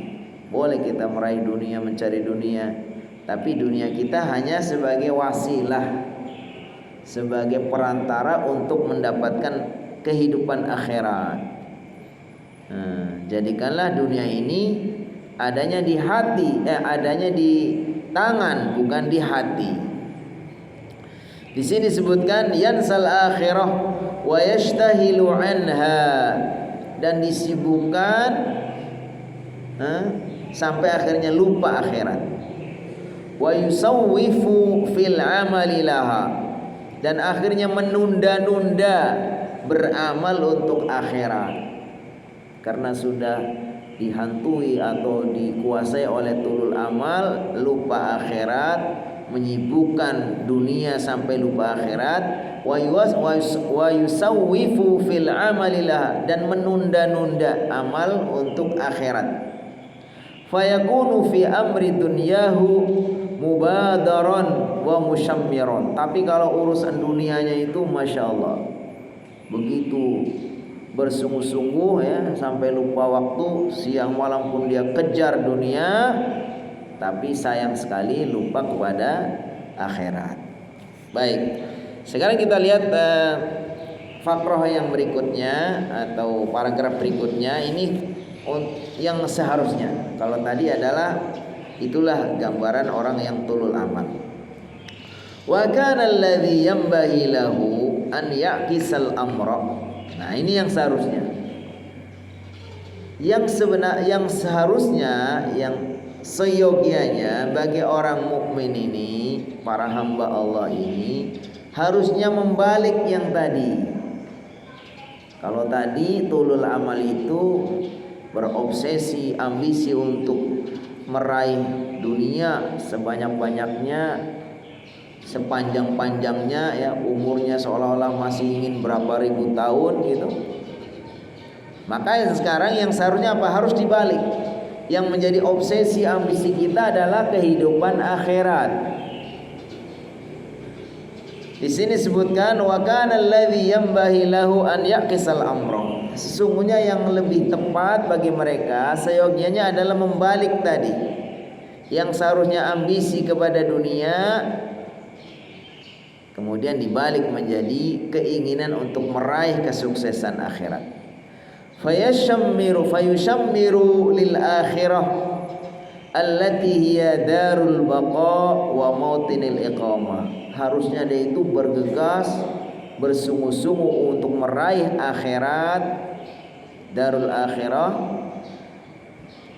[SPEAKER 1] Boleh kita meraih dunia, mencari dunia, tapi dunia kita hanya sebagai wasilah, sebagai perantara untuk mendapatkan kehidupan akhirat. Jadikanlah dunia ini adanya di hati, adanya di tangan, bukan di hati. Di sini disebutkan yansal akhirah wa yashtahilu anha, dan disibukkan sampai akhirnya lupa akhirat. Wa yusawwifu fil amali laha, dan akhirnya menunda-nunda beramal untuk akhirat karena sudah dihantui atau dikuasai oleh tulul amal, lupa akhirat, menyibukkan dunia sampai lupa akhirat, wa yusawwifu fil amalilah, dan menunda-nunda amal untuk akhirat. Fayakunu fi amri dunyahu mubadaron wa musyammiron. Tapi kalau urusan dunianya itu masya Allah begitu bersungguh-sungguh ya, sampai lupa waktu, siang malam pun dia kejar dunia, tapi sayang sekali lupa kepada akhirat. Baik, sekarang kita lihat fakroh yang berikutnya atau paragraf berikutnya. Ini yang seharusnya. Kalau tadi adalah itulah gambaran orang yang tulul amal. Wa kana alladhi yanbaghi lahu an ya'kisal amra. Nah, ini yang seharusnya. Yang seharusnya, yang seyogianya bagi orang mukmin ini, para hamba Allah ini harusnya membalik yang tadi. Kalau tadi tulul amal itu berobsesi, ambisi untuk meraih dunia sebanyak-banyaknya, sepanjang-panjangnya ya, umurnya seolah-olah masih ingin berapa ribu tahun gitu. Maka sekarang yang seharusnya apa? Harus dibalik. Yang menjadi obsesi, ambisi kita adalah kehidupan akhirat. Di sini sebutkan wa kana alladhi yanbaghi lahu an yaqisal amra. Sesungguhnya yang lebih tepat bagi mereka seyogianya adalah membalik tadi. Yang seharusnya ambisi kepada dunia kemudian dibalik menjadi keinginan untuk meraih kesuksesan akhirat. Fayushammiru lil akhirah allati hiya darul baqa wa mautinil iqamah. Harusnya dia itu bergegas, bersungguh-sungguh untuk meraih akhirat, darul akhirah,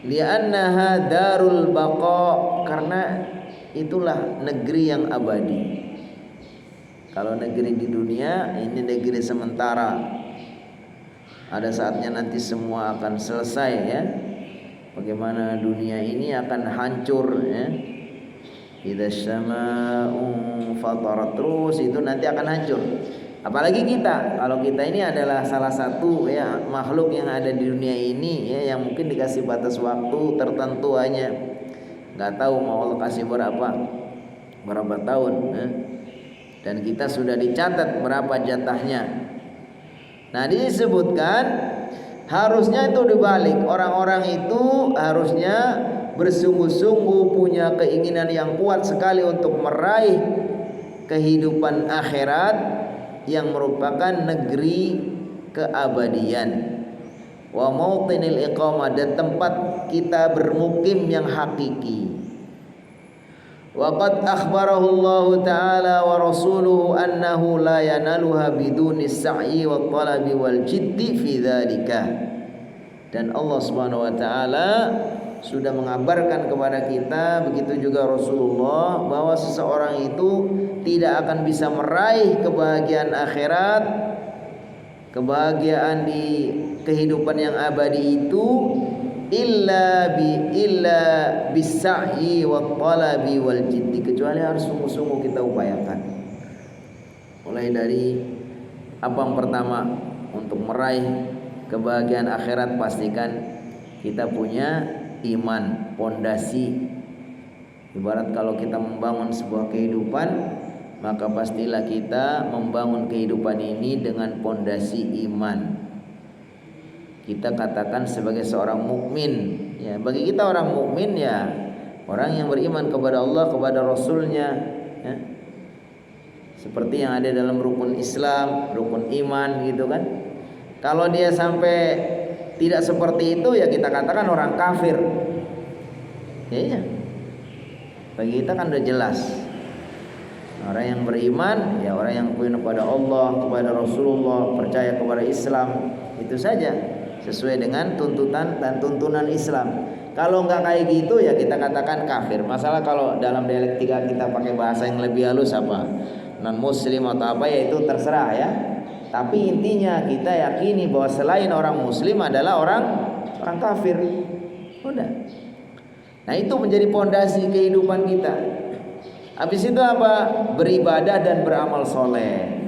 [SPEAKER 1] li'annaha darul baqa, karena itulah negeri yang abadi. Kalau negeri di dunia ini negeri sementara, ada saatnya nanti semua akan selesai ya. Bagaimana dunia ini akan hancur ya. Idza syama'u fatarat, terus itu nanti akan hancur. Apalagi kita, kalau kita ini adalah salah satu ya makhluk yang ada di dunia ini ya, yang mungkin dikasih batas waktu tertentu hanya, nggak tahu mau Allah kasih berapa tahun ya. Dan kita sudah dicatat berapa jatahnya. Nah, disebutkan harusnya itu dibalik. Orang-orang itu harusnya bersungguh-sungguh punya keinginan yang kuat sekali untuk meraih kehidupan akhirat yang merupakan negeri keabadian. Wa mautinil iqamah, dan tempat kita bermukim yang hakiki. Wa qad akhbarahu Allah Ta'ala wa rasuluhu annahu la yanaluha biduni as-sa'yi wat talabi wal jiddi fi dzalika. Dan Allah Subhanahu wa taala sudah mengabarkan kepada kita, begitu juga Rasulullah, bahwa seseorang itu tidak akan bisa meraih kebahagiaan akhirat, kebahagiaan di kehidupan yang abadi itu illa bis-sa'yi wat talabi wal jiddi, kecuali harus sungguh-sungguh kita upayakan. Mulai dari apa yang pertama, untuk meraih kebahagiaan akhirat pastikan kita punya iman, pondasi. Ibarat kalau kita membangun sebuah kehidupan, maka pastilah kita membangun kehidupan ini dengan pondasi iman. Kita katakan sebagai seorang mukmin ya, bagi kita orang mukmin ya orang yang beriman kepada Allah, kepada Rasulnya ya. Seperti yang ada dalam rukun Islam, rukun iman gitu kan. Kalau dia sampai tidak seperti itu ya kita katakan orang kafir. Ya. Bagi kita kan udah jelas. Orang yang beriman ya orang yang beriman kepada Allah, kepada Rasulullah, percaya kepada Islam, itu saja sesuai dengan tuntutan dan tuntunan Islam. Kalau enggak kayak gitu ya kita katakan kafir. Masalah kalau dalam dialektika kita pakai bahasa yang lebih halus apa? Non muslim atau apa ya itu terserah ya. Tapi intinya kita yakini bahwa selain orang muslim adalah orang kafir. Udah. Nah, itu menjadi pondasi kehidupan kita. Habis itu apa? Beribadah dan beramal soleh.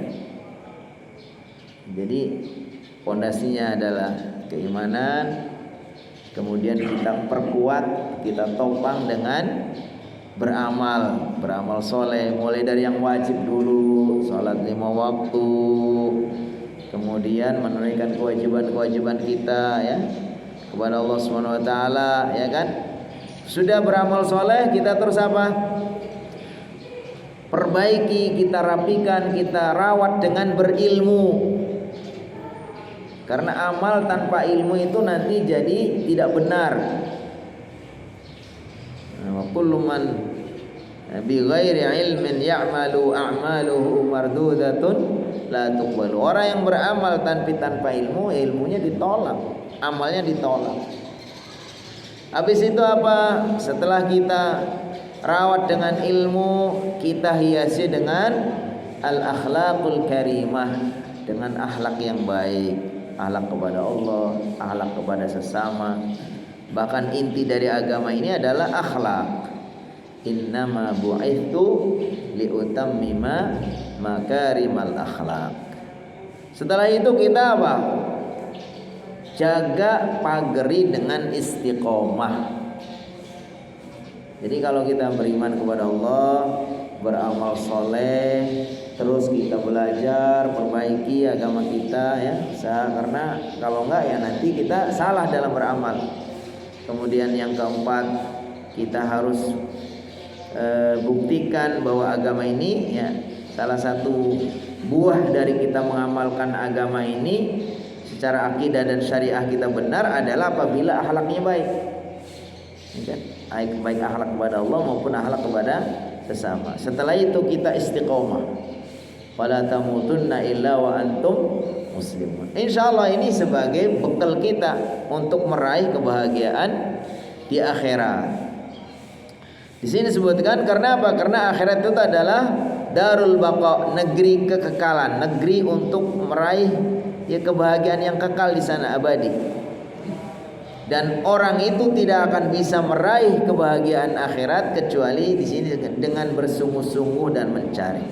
[SPEAKER 1] Jadi pondasinya adalah keimanan, kemudian kita perkuat, kita topang dengan beramal soleh, mulai dari yang wajib dulu, sholat 5 waktu, kemudian menunaikan kewajiban-kewajiban kita ya kepada Allah Subhanahu wa taala, ya kan? Sudah beramal soleh, kita terus apa? Perbaiki, kita rapikan, kita rawat dengan berilmu. Karena amal tanpa ilmu itu nanti jadi tidak benar. Wa kullu man bi ghairi ilmin ya'malu a'maluhu mardudatun la tuqbalu. Orang yang beramal tanpa ilmu, ilmunya ditolak, amalnya ditolak. Habis itu apa? Setelah kita rawat dengan ilmu, kita hiasi dengan al-akhlaqul karimah, dengan akhlak yang baik, akhlak kepada Allah, akhlak kepada sesama. Bahkan inti dari agama ini adalah akhlak. Innama bu'ithu liutammima makarimal akhlak. Setelah itu kita apa? Jaga pageri dengan istiqomah. Jadi kalau kita beriman kepada Allah, beramal soleh, terus kita belajar, perbaiki agama kita ya. Karena kalau enggak ya nanti kita salah dalam beramal. Kemudian yang keempat, kita harus buktikan bahwa agama ini ya, salah satu buah dari kita mengamalkan agama ini secara akidah dan syariah kita benar adalah apabila akhlaknya baik. Ya, baik akhlak kepada Allah maupun akhlak kepada sesama. Setelah itu kita istiqomah. Wala tamutunna illa wa antum muslimun. Insyaallah ini sebagai bekal kita untuk meraih kebahagiaan di akhirat. Di sini disebutkan karena apa? Karena akhirat itu adalah darul baqa, negeri kekekalan, negeri untuk meraih ya kebahagiaan yang kekal di sana abadi. Dan orang itu tidak akan bisa meraih kebahagiaan akhirat kecuali di sini dengan bersungguh-sungguh dan mencari.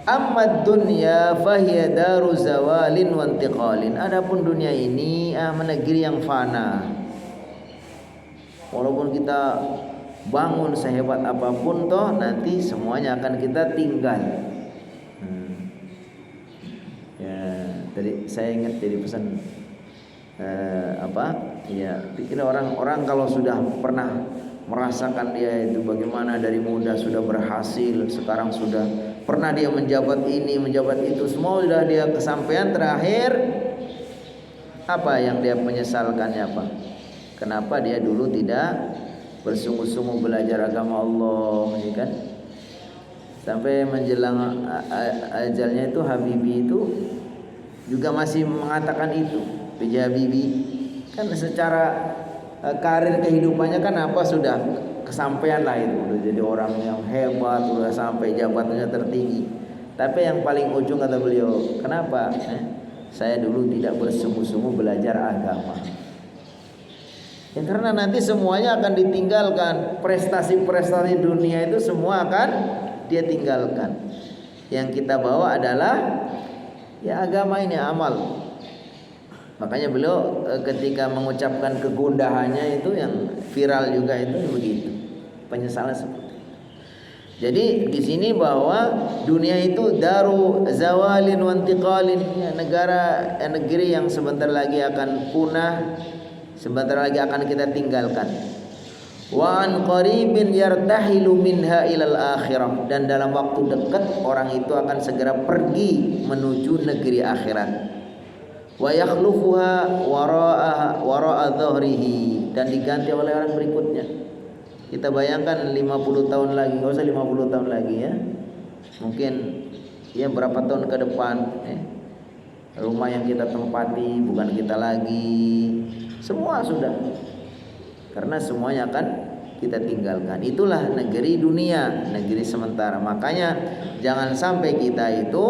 [SPEAKER 1] Ammad dunya fahiya daru zawalin wa intiqalin. Adapun dunia ini negeri yang fana. Walaupun kita bangun sehebat apapun toh nanti semuanya akan kita tinggal. Ya, tadi saya ingat jadi pesan pikir orang kalau sudah pernah merasakan dia itu bagaimana dari muda sudah berhasil, sekarang sudah pernah dia menjabat ini, menjabat itu, semua sudah dia kesampaian terakhir, apa yang dia menyesalkannya apa? Kenapa dia dulu tidak bersungguh-sungguh belajar agama Allah, ya kan? Sampai menjelang ajalnya itu Habibie itu juga masih mengatakan itu. B.J. Habibie kan secara karir kehidupannya kan apa sudah kesampaian lah itu, udah jadi orang yang hebat, udah sampai jabatannya tertinggi. Tapi yang paling ujung kata beliau, kenapa? Saya dulu tidak bersungguh-sungguh belajar agama. Ya karena nanti semuanya akan ditinggalkan. Prestasi-prestasi dunia itu semua akan dia tinggalkan. Yang kita bawa adalah ya agama ini, amal. Makanya beliau ketika mengucapkan kegundahannya itu yang viral juga itu begitu. Penyesalan seperti itu. Jadi di sini bahwa dunia itu daru zawalin wa intiqalin, ya, negeri yang sebentar lagi akan punah, sebentar lagi akan kita tinggalkan. Wa an qaribin yartahilu minha ilal akhirah, dan dalam waktu dekat orang itu akan segera pergi menuju negeri akhirat. Wa yakhlufuha wara'a dhahrihi, dan diganti oleh orang berikutnya. Kita bayangkan 50 tahun lagi, enggak usah 50 tahun lagi ya. Mungkin ya berapa tahun ke depan rumah yang kita tempati bukan kita lagi. Semua sudah. Karena semuanya akan kita tinggalkan. Itulah negeri dunia, negeri sementara. Makanya jangan sampai kita itu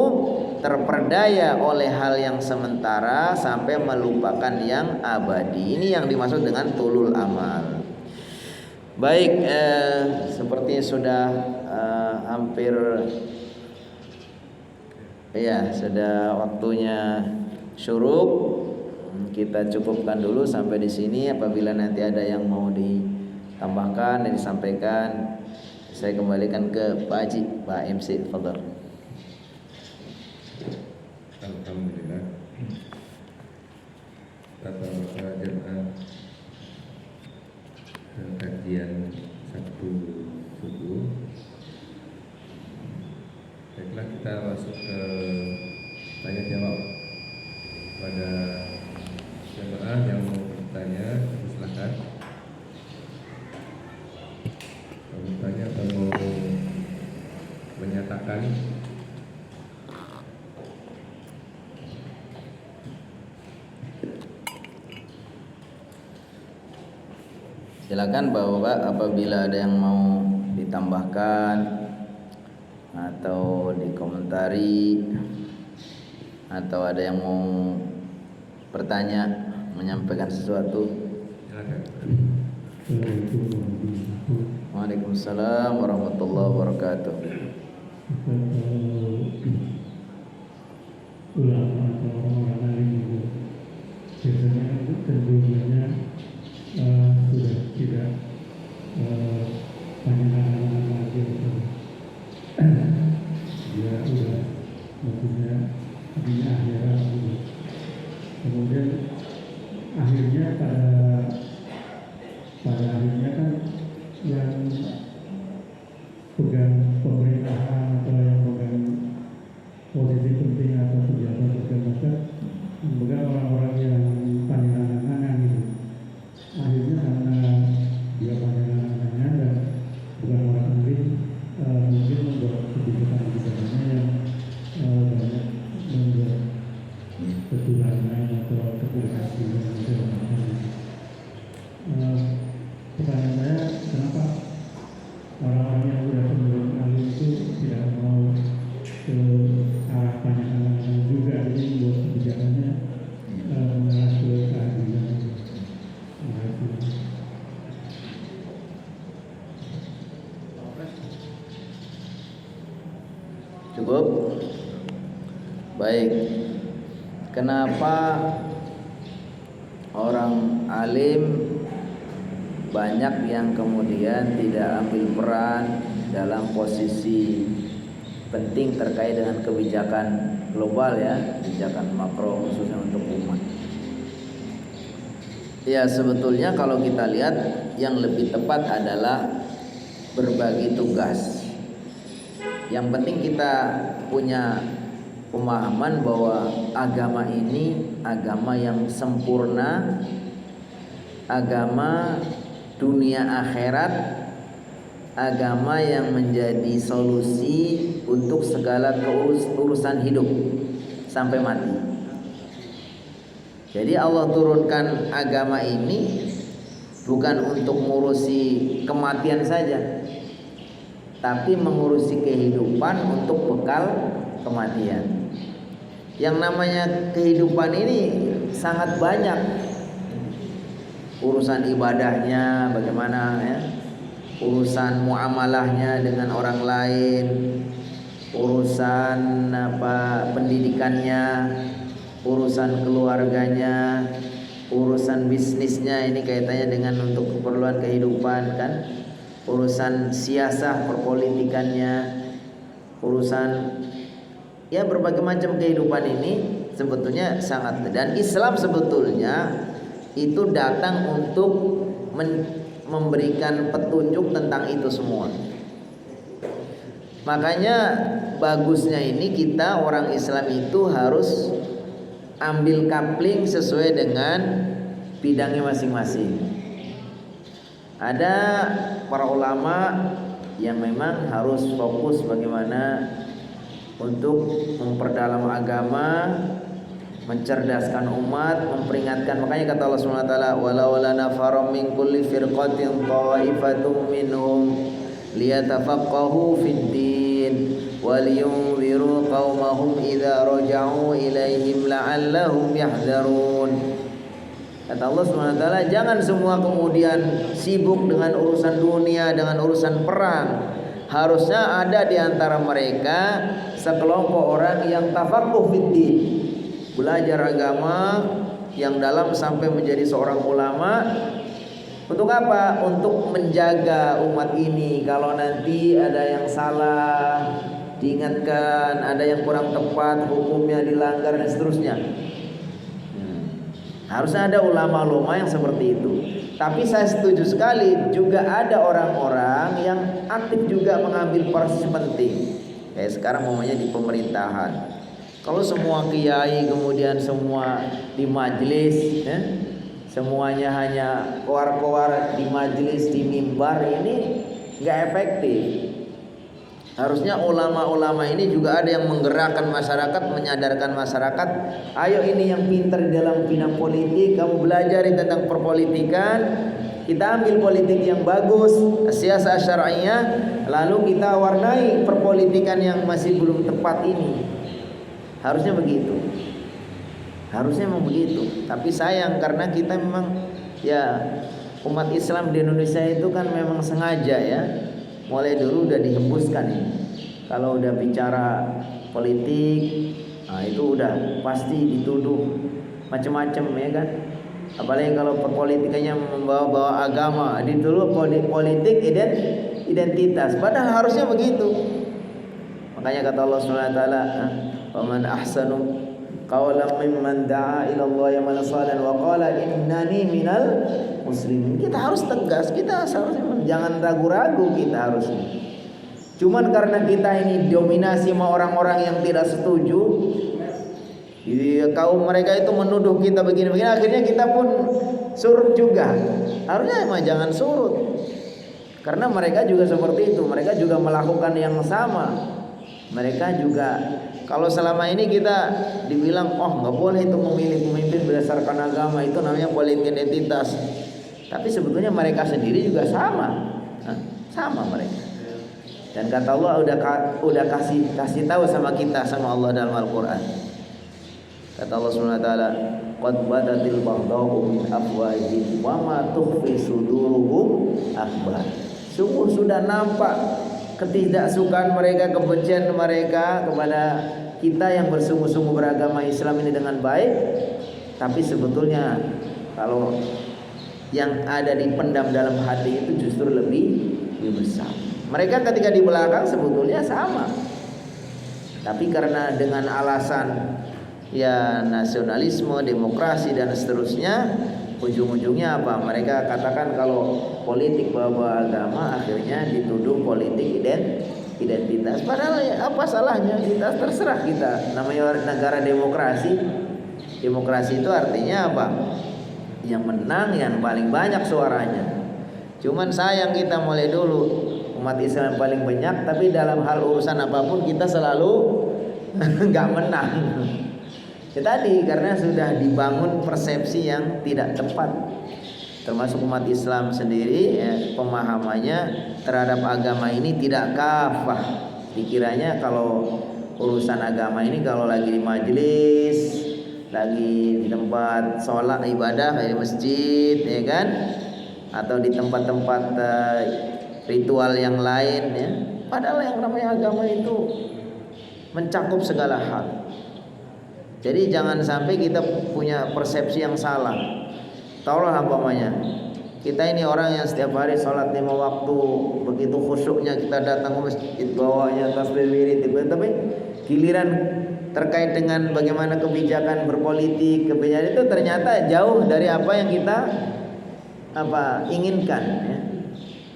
[SPEAKER 1] terperdaya oleh hal yang sementara sampai melupakan yang abadi. Ini yang dimaksud dengan tulul amal. Baik, sepertinya sudah hampir ya, sudah waktunya syuruk. Kita cukupkan dulu sampai di sini. Apabila nanti ada yang mau ditambahkan dan disampaikan, saya kembalikan ke Pak Haji, Pak MC, fadhal.
[SPEAKER 2] Alhamdulillah. Tata jemaah kajian Sabtu subuh. Baiklah, kita masuk ke tanya jawab pada jemaah yang mau bertanya. Silakan. Mau bertanya atau mau menyatakan?
[SPEAKER 1] Silakan Bapak, apabila ada yang mau ditambahkan atau dikomentari atau ada yang mau bertanya, menyampaikan sesuatu.
[SPEAKER 2] Silakan.
[SPEAKER 1] Waalaikumsalam warahmatullahi wabarakatuh.
[SPEAKER 3] Ulama atau orang-orang alim itu biasanya cenderungnya sudah tidak panjang-panjang lagi itu. Dia sudah maksudnya dunia akhirat gitu. Kemudian akhirnya pada akhirnya kan yang pegang pemerintahan atau yang pegang posisi penting atau pejabat segala macam memegang orang-orang yang panjang-panjang gitu. Akhirnya karena dia panjang-panjang dan bukan orang alim, mungkin membuat kebijakan-kebijakannya yang banyak membuat kecurangan atau kepolisian segala macam. Pertanyaan saya, kenapa orang-orang yang sudah cenderung alim itu tidak mau ke arah panjang-panjang juga, jadi membuat kebijakannya mengarah ke keadilan.
[SPEAKER 1] Cukup? Baik. Kenapa orang alim banyak yang kemudian tidak ambil peran dalam posisi penting terkait dengan kebijakan global ya, kebijakan makro khususnya untuk umat. Ya, sebetulnya kalau kita lihat yang lebih tepat adalah berbagi tugas. Yang penting kita punya pemahaman bahwa agama ini agama yang sempurna, agama dunia akhirat, agama yang menjadi solusi untuk segala urusan hidup sampai mati. Jadi Allah turunkan agama ini bukan untuk mengurusi kematian saja, tapi mengurusi kehidupan untuk bekal kematian. Yang namanya kehidupan ini sangat banyak. Urusan ibadahnya bagaimana ya, urusan muamalahnya dengan orang lain, urusan pendidikannya, urusan keluarganya, urusan bisnisnya, ini kaitannya dengan untuk keperluan kehidupan kan, urusan siasah perpolitikannya, urusan ya berbagai macam kehidupan ini sebetulnya sangat, dan Islam sebetulnya itu datang untuk memberikan petunjuk tentang itu semua. Makanya bagusnya ini kita orang Islam itu harus ambil kapling sesuai dengan bidangnya masing-masing. Ada para ulama yang memang harus fokus bagaimana untuk memperdalam agama, mencerdaskan umat, memperingatkan. Makanya kata Allah Subhanahu wa taala, "Walau lana farum min kulli firqatin ta'ifatum minhum liyatafaqahu fid din wa liyunziru qaumahum idza la'allahum yahdharun. Kata Allah SWT, jangan semua kemudian sibuk dengan urusan dunia, dengan urusan perang. Harusnya ada di antara mereka sekelompok orang yang tafaqquh fiddin, belajar agama yang dalam sampai menjadi seorang ulama. Untuk apa? Untuk menjaga umat ini. Kalau nanti ada yang salah, diingatkan, ada yang kurang tepat, hukumnya dilanggar dan seterusnya. Harusnya ada ulama-ulama yang seperti itu. Tapi saya setuju sekali juga ada orang-orang yang aktif juga mengambil porsi penting. Kayak sekarang namanya di pemerintahan. Kalau semua kiai kemudian semua di majelis, semuanya hanya koar-koar di majelis, di mimbar, ini nggak efektif. Harusnya ulama-ulama ini juga ada yang menggerakkan masyarakat, menyadarkan masyarakat. Ayo, ini yang pintar di dalam bidang politik, kamu belajar tentang perpolitikan. Kita ambil politik yang bagus, siasat syar'iyah, lalu kita warnai perpolitikan yang masih belum tepat ini. Harusnya begitu. Harusnya memang begitu. Tapi sayang karena kita memang ya umat Islam di Indonesia itu kan memang sengaja ya. Mulai dulu udah dihembuskan ini. Kalau udah bicara politik, nah itu udah pasti dituduh macam-macam ya kan. Apalagi kalau perpolitikannya membawa-bawa agama, dituduh politik identitas. Padahal harusnya begitu. Makanya kata Allah SWT, "Faman ahsanu qawlan mimman da'a ila Allah wa saladan wa qala innani minal muslimin." Kita harus tegas, kita seharusnya jangan ragu-ragu, kita harusnya. Cuman karena kita ini dominasi sama orang-orang yang tidak setuju, kaum mereka itu menuduh kita begini-begini, akhirnya kita pun surut juga. Harusnya emang jangan surut. Karena mereka juga seperti itu, mereka juga melakukan yang sama. Mereka juga, kalau selama ini kita dibilang nggak boleh itu memilih pemimpin berdasarkan agama, itu namanya politik identitas. Tapi sebetulnya mereka sendiri juga sama, sama mereka. Dan kata Allah udah kasih tahu sama kita, sama Allah dalam Al-Quran. Kata Allah SWT, "Qad badatil baghdau min afwahihim wa ma tukhfi suduruhum akbar." Sungguh sudah nampak ketidaksukaan mereka, kebencian mereka kepada kita yang bersungguh-sungguh beragama Islam ini dengan baik. Tapi sebetulnya kalau yang ada dipendam dalam hati itu justru lebih besar. Mereka ketika di belakang sebetulnya sama, tapi karena dengan alasan ya nasionalisme, demokrasi dan seterusnya, ujung-ujungnya apa? Mereka katakan kalau politik bawa agama, akhirnya dituduh politik identitas. Padahal ya, apa salahnya? Kita terserah kita. Namanya negara demokrasi. Demokrasi itu artinya apa? Yang menang yang paling banyak suaranya. Cuman sayang kita mulai dulu umat Islam paling banyak, tapi dalam hal urusan apapun kita selalu nggak menang. Ya tadi karena sudah dibangun persepsi yang tidak tepat, termasuk umat Islam sendiri ya, pemahamannya terhadap agama ini tidak kafah. Dikiranya kalau urusan agama ini kalau lagi di majelis, lagi di tempat sholat ibadah kayak di masjid ya kan, atau di tempat-tempat ritual yang lain ya. Padahal yang namanya agama itu mencakup segala hal. Jadi jangan sampai kita punya persepsi yang salah. Taulah umpamanya kita ini orang yang setiap hari sholat 5 waktu, begitu khusyuknya kita datang ke masjid, bawanya tasbih wirid, tapi giliran terkait dengan bagaimana kebijakan berpolitik, kebijakan itu ternyata jauh dari apa yang kita inginkan ya.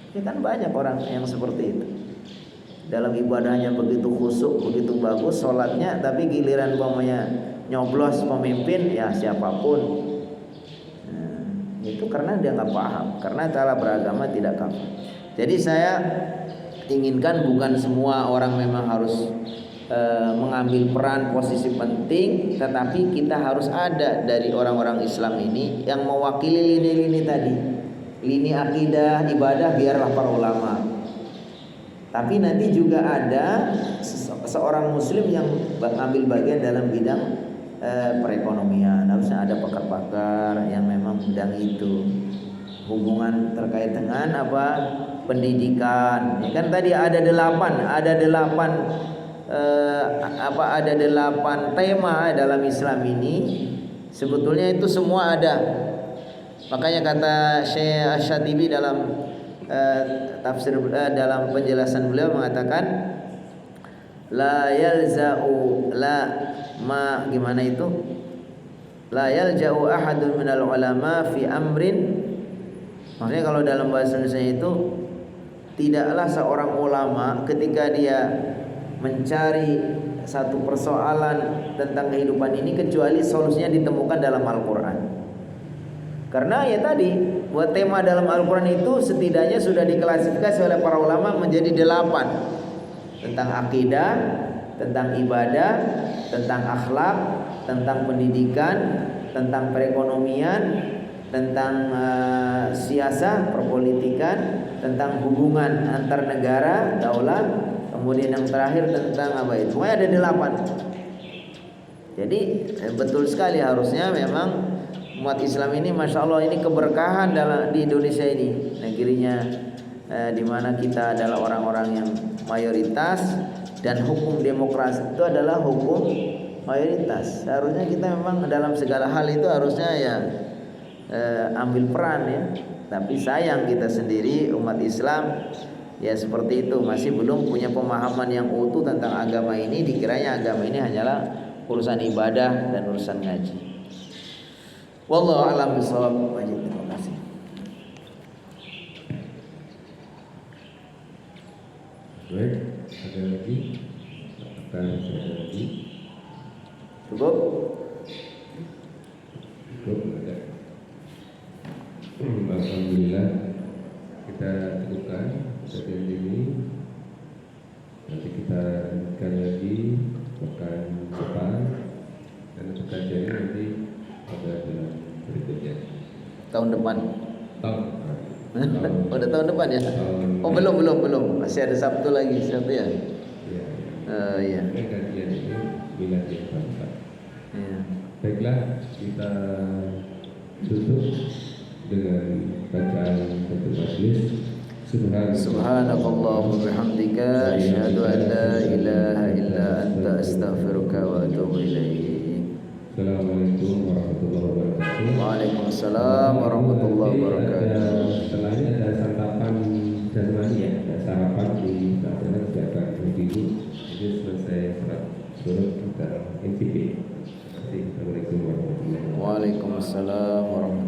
[SPEAKER 1] Ini kan banyak orang yang seperti itu. Dalam ibadahnya begitu khusyuk, begitu bagus sholatnya, tapi giliran umpamanya nyoblos pemimpin ya siapapun. Itu karena dia nggak paham, karena cara beragama tidak kafah. Jadi saya inginkan bukan semua orang memang harus mengambil peran posisi penting, tetapi kita harus ada dari orang-orang Islam ini yang mewakili lini-lini tadi, lini akidah, ibadah biarlah para ulama. Tapi nanti juga ada seorang muslim yang mengambil bagian dalam bidang perekonomian, harusnya ada pakar-pakar yang memang bidang itu. Hubungan terkait dengan apa? Pendidikan. Ya kan tadi ada delapan tema dalam Islam ini. Sebetulnya itu semua ada. Makanya kata Syekh Asy-Syatibi dalam tafsir dalam penjelasan beliau mengatakan la yalja'u ahadun minal ulama fi amrin. Maksudnya kalau dalam bahasa Indonesia itu tidaklah seorang ulama ketika dia mencari satu persoalan tentang kehidupan ini kecuali solusinya ditemukan dalam Al-Quran. Karena ya tadi buat tema dalam Al-Quran itu setidaknya sudah diklasifikasi oleh para ulama menjadi 8. Tentang akidah, tentang ibadah, tentang akhlak, tentang pendidikan, tentang perekonomian, tentang siasah, perpolitikan, tentang hubungan antar negara, daulah, kemudian yang terakhir tentang apa itu? Semuanya ada 8. Jadi betul sekali harusnya memang umat Islam ini, masya Allah, ini keberkahan di Indonesia ini, negerinya di mana kita adalah orang-orang yang mayoritas dan hukum demokrasi itu adalah hukum mayoritas. Harusnya kita memang dalam segala hal itu harusnya ya ambil peran ya. Tapi sayang kita sendiri umat Islam ya seperti itu, masih belum punya pemahaman yang utuh tentang agama ini. Dikiranya agama ini hanyalah urusan ibadah dan urusan ngaji. Wallahu a'lam bishawab. Terima kasih.
[SPEAKER 2] Baik, ada lagi? Apakah masih ada lagi?
[SPEAKER 1] Cukup?
[SPEAKER 2] Cukup, ada. Alhamdulillah, kita cukupkan sesi ini. Nanti kita lanjutkan lagi pekan depan, dan untuk kajian nanti pada bulan berikutnya.
[SPEAKER 1] Tahun depan.
[SPEAKER 2] Tahun.
[SPEAKER 1] Udah tahun depan ya? Oh belum. Masih ada Sabtu lagi, Sabtu ya?
[SPEAKER 2] Iya.
[SPEAKER 1] Iya.
[SPEAKER 2] Kajian itu bulan depan.
[SPEAKER 1] Iya.
[SPEAKER 2] Baiklah, kita tutup dengan bacaan satu majlis.
[SPEAKER 1] Subhanakallahumma bihamdika asyhadu an la ilaha illa anta astaghfiruka wa atubu ilaik.
[SPEAKER 2] Assalamualaikum warahmatullahi wabarakatuh.
[SPEAKER 1] Waalaikumsalam warahmatullahi wabarakatuh.
[SPEAKER 2] Setelah ini ada santapan jasmani ya, ada sarapan di sana jaga ibu. Jadi selesai surat kita NCP. Terima kasih. Assalamualaikum warahmatullahi wabarakatuh.
[SPEAKER 1] Waalaikumsalam warahmatullahi wabarakatuh.